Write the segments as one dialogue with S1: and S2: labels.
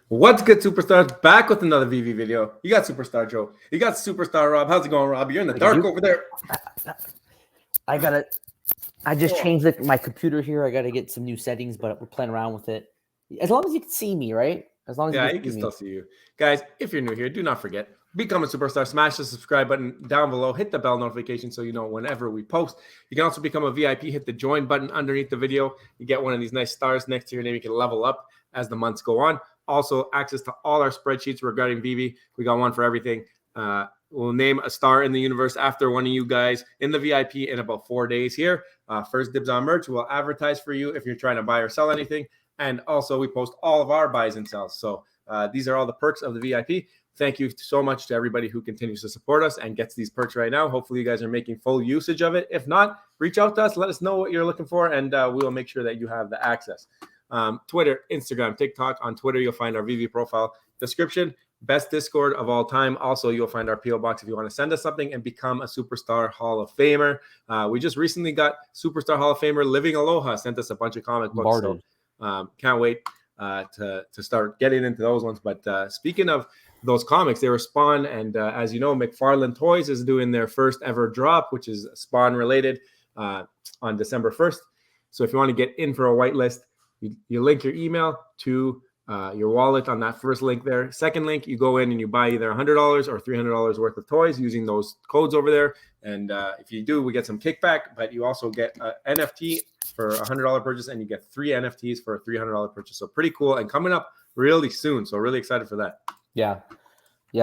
S1: What's good, superstars? Back with another VV video. You got Superstar Joe. You got Superstar Rob. How's it going, Rob? You're in the dark over there.
S2: I just changed my computer here. I got to get some new settings, but we're playing around with it. As long as you can see me, right? As long as
S1: you can still see you. Guys, if you're new here, do not forget, become a superstar. Smash the subscribe button down below. Hit the bell notification so you know whenever we post. You can also become a VIP. Hit the join button underneath the video. You get one of these nice stars next to your name. You can level up as the months go on. Also, access to all our spreadsheets regarding VV. We got one for everything. We'll name a star in the universe after one of you guys in the VIP in about 4 days here. First dibs on merch. We'll advertise for you if you're trying to buy or sell anything. And also, we post all of our buys and sells. So these are all the perks of the VIP. Thank you so much to everybody who continues to support us and gets these perks right now. Hopefully, you guys are making full usage of it. If not, reach out to us. Let us know what you're looking for, and we will make sure that you have the access. Twitter, Instagram, TikTok. On Twitter, you'll find our VV profile description. Best Discord of all time. Also, you'll find our PO box if you want to send us something and become a Superstar Hall of Famer. We just recently got Superstar Hall of Famer Living Aloha sent us a bunch of comic books. So can't wait to start getting into those ones. But speaking of those comics, they were Spawn, and as you know, McFarlane Toys is doing their first ever drop, which is Spawn related, on December 1st. So if you want to get in for a whitelist, you link your email to your wallet on that first link there. Second link, you go in and you buy either $100 or $300 worth of toys using those codes over there. And if you do, we get some kickback, but you also get an NFT for a $100 purchase, and you get 3 NFTs for a $300 purchase. So pretty cool, and coming up really soon. So really excited for that.
S2: Yeah,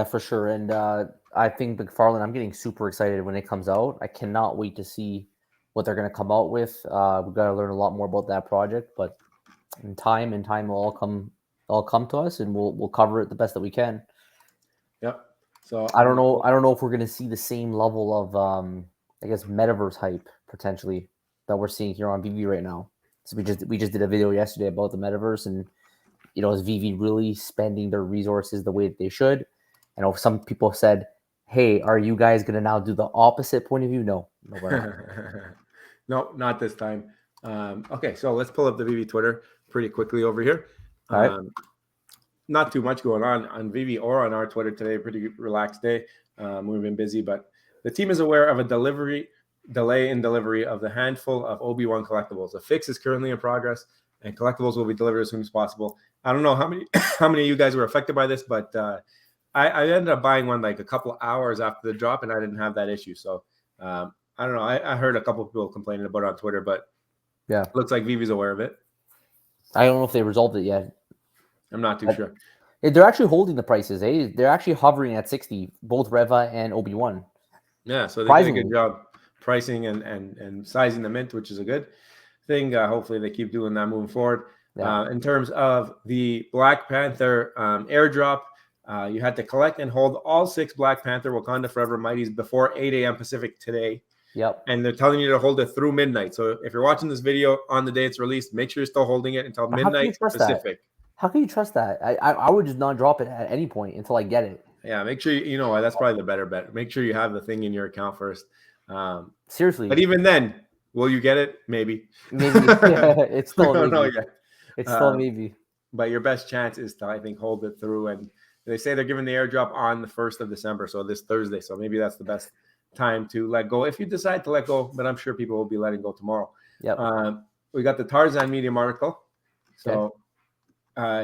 S2: for sure. And I think McFarlane, I'm getting super excited when it comes out. I cannot wait to see what they're going to come out with. We've got to learn a lot more about that project, but in time will all come to us, and we'll cover it the best that we can.
S1: Yep. So
S2: I don't know if we're going to see the same level of I guess metaverse hype potentially that we're seeing here on VV right now. So we just did a video yesterday about the metaverse, and is VV really spending their resources the way that they should? I know some people said, "Hey, are you guys going to now do the opposite point of view?" No, we're not.
S1: No, not this time. Okay, so let's pull up the VV Twitter pretty quickly over here.
S2: All right.
S1: Not too much going on VV or on our Twitter today. Pretty relaxed day. We've been busy, but the team is aware of a delay in delivery of the handful of Obi-Wan collectibles. A fix is currently in progress, and collectibles will be delivered as soon as possible. I don't know how many of you guys were affected by this, but I ended up buying one like a couple hours after the drop, and I didn't have that issue. So I don't know. I heard a couple of people complaining about it on Twitter, but
S2: yeah,
S1: looks like VV's aware of it.
S2: I don't know if they resolved it yet.
S1: I'm not too sure.
S2: They're actually holding the prices. They're actually hovering at 60, both Reva and Obi-Wan.
S1: Yeah, so they did a good job pricing and sizing the mint, which is a good thing. Hopefully they keep doing that moving forward. Yeah. In terms of the Black Panther airdrop, you had to collect and hold all 6 Black Panther Wakanda Forever Mighties before 8 a.m. Pacific today.
S2: Yep.
S1: And they're telling you to hold it through midnight. So if you're watching this video on the day it's released, make sure you're still holding it until midnight Pacific.
S2: How can you trust that? I would just not drop it at any point until I get it.
S1: Yeah, make sure you know that's probably the better bet. Make sure you have the thing in your account first.
S2: Seriously.
S1: But even then, will you get it? Maybe.
S2: It's still
S1: don't know
S2: maybe.
S1: Yet.
S2: It's still maybe.
S1: But your best chance is to, I think, hold it through. And they say they're giving the airdrop on the 1st of December, so this Thursday. So maybe that's the best time to let go if you decide to let go. But I'm sure people will be letting go tomorrow.
S2: Yep.
S1: We got the Tarzan Medium article. So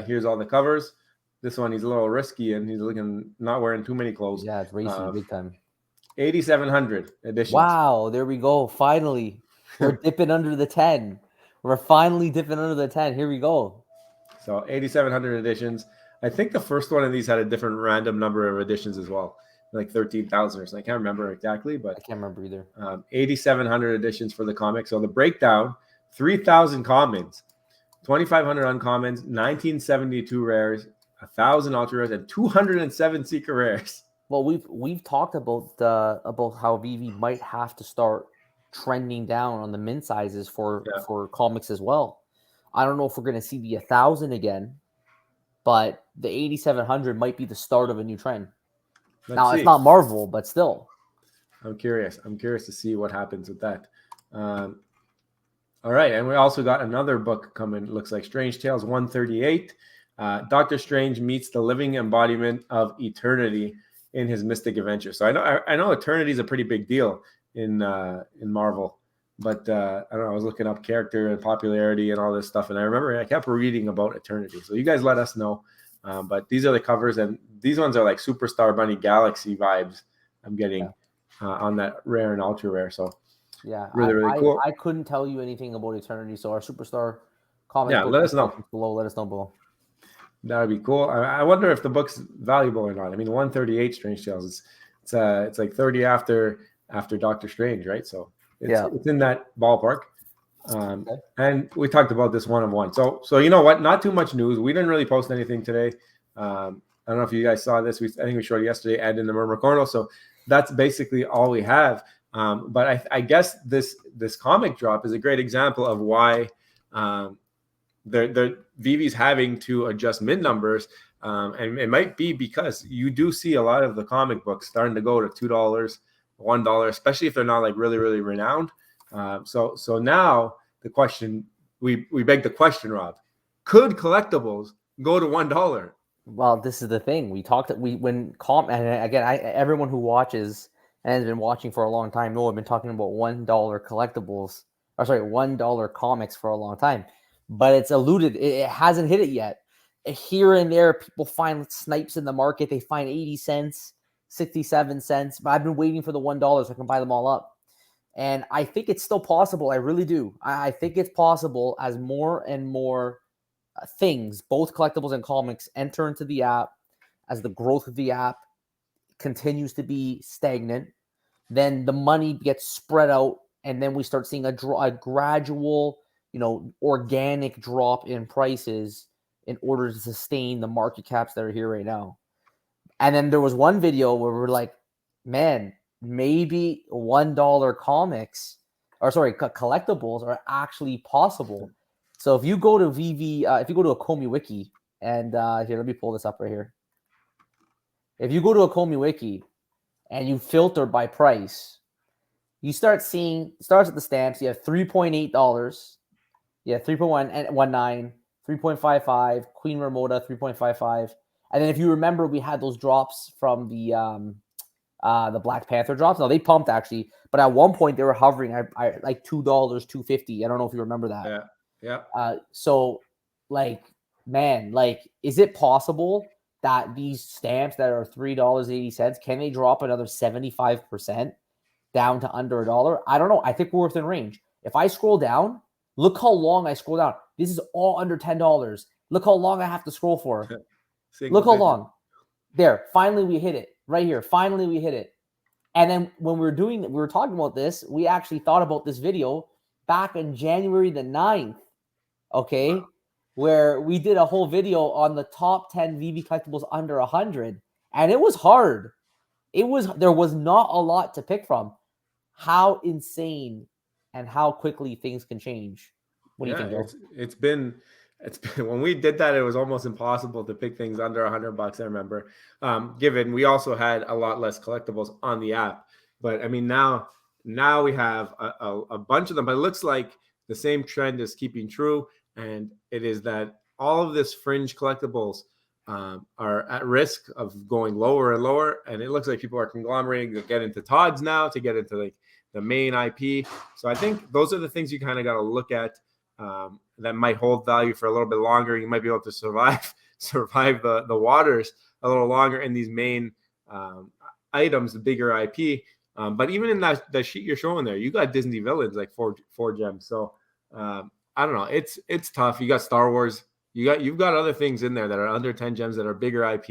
S1: here's all the covers. This one, he's a little risky, and he's looking not wearing too many clothes.
S2: Yeah, it's racing big time.
S1: 8,700 editions.
S2: Wow, there we go. Finally, we're dipping under the 10. We're finally dipping under the 10. Here we go.
S1: So 8,700 editions. I think the first one of these had a different random number of editions as well, like 13,000 or something. I can't remember exactly, but
S2: I can't remember either.
S1: 8,700 editions for the comic. So the breakdown: 3,000 commons, 2,500 uncommons, 1,972 rares, 1,000 ultra rares, and 207 secret rares.
S2: Well, we've talked about how VV might have to start trending down on the mint sizes for comics as well. I don't know if we're going to see the 1,000 again, but the 8,700 might be the start of a new trend. Now it's not Marvel, but still.
S1: I'm curious to see what happens with that. All right, and we also got another book coming. Looks like Strange Tales 138. Doctor Strange meets the living embodiment of eternity in his mystic adventure. So I know eternity is a pretty big deal in Marvel, but I don't know. I was looking up character and popularity and all this stuff, and I remember I kept reading about eternity. So you guys let us know. But these are the covers, and these ones are like Superstar Bunny Galaxy vibes. I'm getting on that rare and ultra rare. So
S2: yeah,
S1: really cool.
S2: I couldn't tell you anything about eternity. So our Superstar comics,
S1: Yeah, let us know
S2: below. Let us know below.
S1: That would be cool. I wonder if the book's valuable or not. I mean, 138 Strange Tales. It's like 30 after Doctor Strange, right? So it's in that ballpark. And we talked about this one of one. So you know what? Not too much news. We didn't really post anything today. I don't know if you guys saw this. I think we showed it yesterday and in the Murmur Corner. So that's basically all we have. But I guess this comic drop is a great example of why Vive's having to adjust mid numbers, and it might be because you do see a lot of the comic books starting to go to $2, $1, especially if they're not like really renowned. So now the question we beg the question, Rob, could collectibles go to $1?
S2: Well, this is the thing and again, everyone who watches and has been watching for a long time know I've been talking about $1 collectibles, $1 comics for a long time. But it's eluded. It hasn't hit it yet. Here and there, people find snipes in the market. They find 80 cents, 67 cents. But I've been waiting for the $1 so I can buy them all up. And I think it's still possible. I really do. I think it's possible as more and more things, both collectibles and comics, enter into the app, as the growth of the app continues to be stagnant, then the money gets spread out, and then we start seeing a gradual, organic drop in prices in order to sustain the market caps that are here right now. And then there was one video where we're like, man, maybe $1 collectibles are actually possible. So if you go to if you go to ecomi wiki, and here, let me pull this up right here. If you go to ecomi wiki and you filter by price, you start seeing, starts at the stamps, you have $3.8. Yeah, 3.19, 3.55, Queen Ramota, 3.55. And then if you remember, we had those drops from the Black Panther drops. Now, they pumped, actually. But at one point, they were hovering at like $2, $2.50. I don't know if you remember that.
S1: Yeah.
S2: So, man, is it possible that these stamps that are $3.80, can they drop another 75% down to under $1? I don't know. I think we're within range. If I scroll down, look how long I scroll down. This is all under $10. Look how long I have to scroll for. Look how long. There. Finally, we hit it. Right here. Finally, we hit it. And then when we were talking about this, we actually thought about this video back in January the 9th. Okay. Wow. Where we did a whole video on the top 10 Veve collectibles under 100. And it was hard. There was not a lot to pick from. How insane and how quickly things can change. What do you think, Joe?
S1: It's been when we did that, it was almost impossible to pick things under $100. I remember, given we also had a lot less collectibles on the app. But I mean, now we have a bunch of them. But it looks like the same trend is keeping true, and it is that all of this fringe collectibles are at risk of going lower and lower. And it looks like people are conglomerating to get into Todd's now, to get into like the main IP. So I think those are the things you kind of got to look at that might hold value for a little bit longer. You might be able to survive the waters a little longer in these main items, the bigger IP. But even in that sheet you're showing there, you got Disney villains like four gems. So I don't know. It's tough. You got Star Wars. You've got other things in there that are under 10 gems that are bigger IP.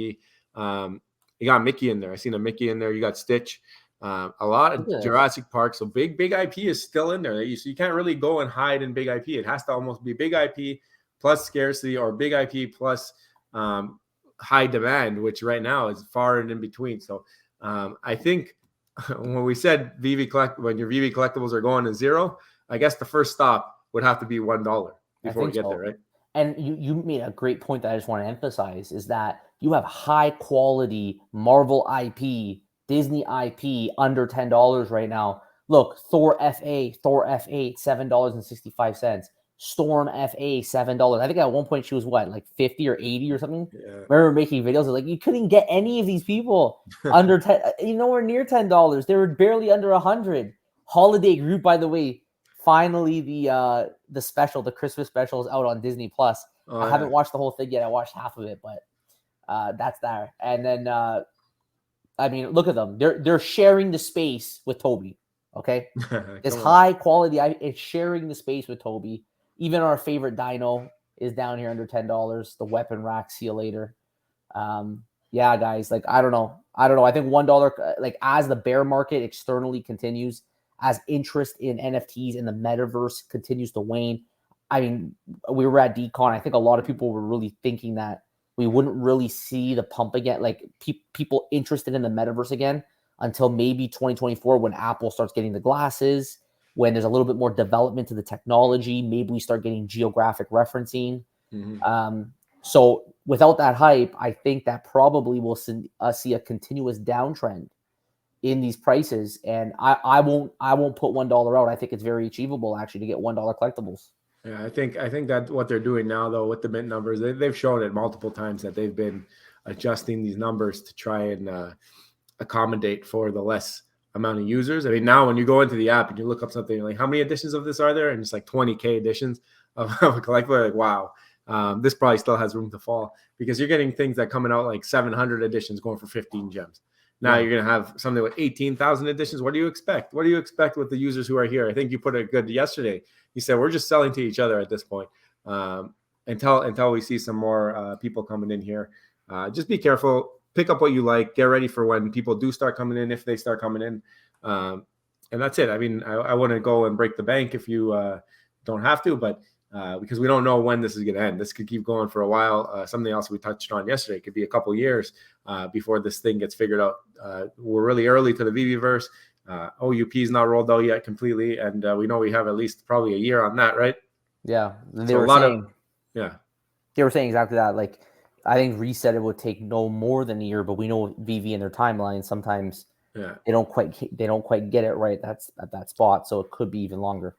S1: You got Mickey in there. I seen a Mickey in there. You got Stitch. A lot of Jurassic Park. So big IP is still in there. So you can't really go and hide in big IP. It has to almost be big IP plus scarcity, or big IP plus high demand, which right now is far and in between. So I think when we said when your Veve collectibles are going to zero, I guess the first stop would have to be $1 before we get there, right?
S2: And you made a great point that I just want to emphasize, is that you have high quality Marvel IP, Disney IP under $10 right now. Look, Thor FA, Thor F8, $7.65. Storm FA $7. I think at one point she was what, like 50 or 80 or something.
S1: Yeah.
S2: I remember making videos of like you couldn't get any of these people under 10, nowhere near $10. They were barely under 100. Holiday Group, by the way, finally the special, the Christmas special is out on Disney Plus.
S1: Oh,
S2: I haven't watched the whole thing yet. I watched half of it, but that's there. And then I mean, look at them. They're sharing the space with Toby. Okay, it's high quality. It's sharing the space with Toby. Even our favorite dino is down here under $10. The weapon rack. See you later. Yeah, guys. Like I don't know. I think $1. Like as the bear market externally continues, as interest in NFTs in the metaverse continues to wane. I mean, we were at DCon. I think a lot of people were really thinking that we wouldn't really see the pump again, like people interested in the metaverse again until maybe 2024 when Apple starts getting the glasses, when there's a little bit more development to the technology. Maybe we start getting geographic referencing. Mm-hmm. So without that hype, I think that probably we'll see a continuous downtrend in these prices. And I won't put $1 out. I think it's very achievable actually to get $1 collectibles.
S1: Yeah, I think that what they're doing now, though, with the mint numbers, they've shown it multiple times that they've been adjusting these numbers to try and accommodate for the less amount of users. I mean, now when you go into the app and you look up something like how many editions of this are there, and it's like 20K editions of a collectible, like wow, this probably still has room to fall because you're getting things that coming out like 700 editions going for 15 gems. Now you're going to have something with 18,000 editions. What do you expect? What do you expect with the users who are here? I think you put it good yesterday. You said we're just selling to each other at this point until we see some more people coming in here. Just be careful. Pick up what you like. Get ready for when people do start coming in, if they start coming in. And that's it. I mean, I wouldn't go and break the bank if you don't have to, but because we don't know when this is going to end. This could keep going for a while. Something else we touched on yesterday, it could be a couple years before this thing gets figured out. We're really early to the VVverse. OUP is not rolled out yet completely, and we know we have at least probably a year on that, right?
S2: Yeah,
S1: they were saying
S2: exactly that. Like, I think reset it would take no more than a year, but we know VV in their timeline sometimes they don't quite get it right. That's at that spot, so it could be even longer.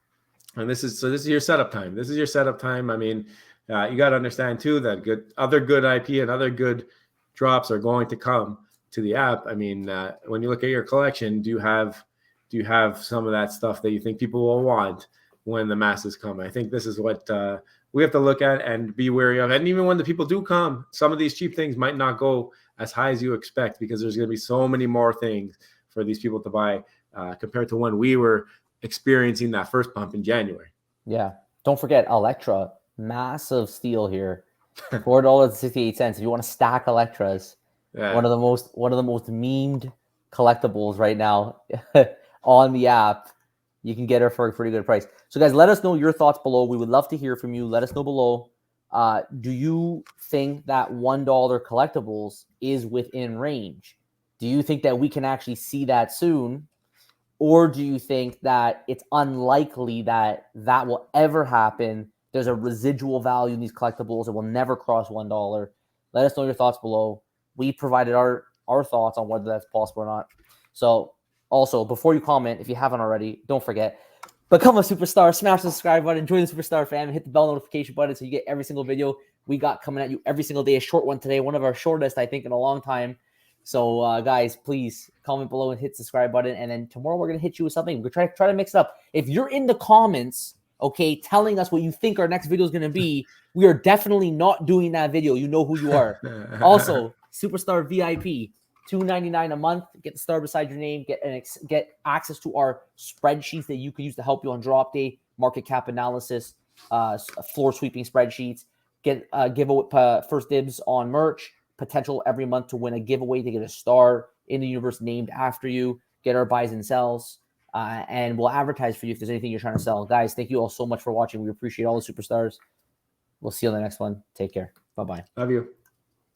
S1: And this is your setup time. This is your setup time. I mean, you got to understand too that other good IP and other good drops are going to come to the app. I mean, when you look at your collection, do you have some of that stuff that you think people will want when the masses come? I think this is what we have to look at and be wary of. And even when the people do come, some of these cheap things might not go as high as you expect because there's going to be so many more things for these people to buy compared to when we were experiencing that first pump in January.
S2: Yeah. Don't forget Electra, massive steal here. $4.68. If you want to stack Electras, one of the most memed collectibles right now on the app. You can get her for a pretty good price. So guys, let us know your thoughts below. We would love to hear from you. Let us know below. Do you think that $1 collectibles is within range? Do you think that we can actually see that soon? Or do you think that it's unlikely that will ever happen? There's a residual value in these collectibles. It will never cross $1. Let us know your thoughts below. We provided our thoughts on whether that's possible or not. So also, before you comment, if you haven't already, don't forget, become a superstar, smash the subscribe button, join the superstar fam, hit the bell notification button so you get every single video we got coming at you every single day. A short one today, one of our shortest, I think, in a long time. So, guys, please comment below and hit the subscribe button. And then tomorrow we're going to hit you with something. We're going to try to mix it up. If you're in the comments, okay, telling us what you think our next video is going to be, we are definitely not doing that video. You know who you are. Also, Superstar VIP, $2.99 a month. Get the star beside your name. Get access to our spreadsheets that you can use to help you on drop day, market cap analysis, floor sweeping spreadsheets. Get giveaway first dibs on merch. Potential every month to win a giveaway to get a star in the universe named after you. Get our buys and sells. And we'll advertise for you if there's anything you're trying to sell. Guys, thank you all so much for watching. We appreciate all the superstars. We'll see you on the next one. Take care. Bye-bye.
S1: Love you.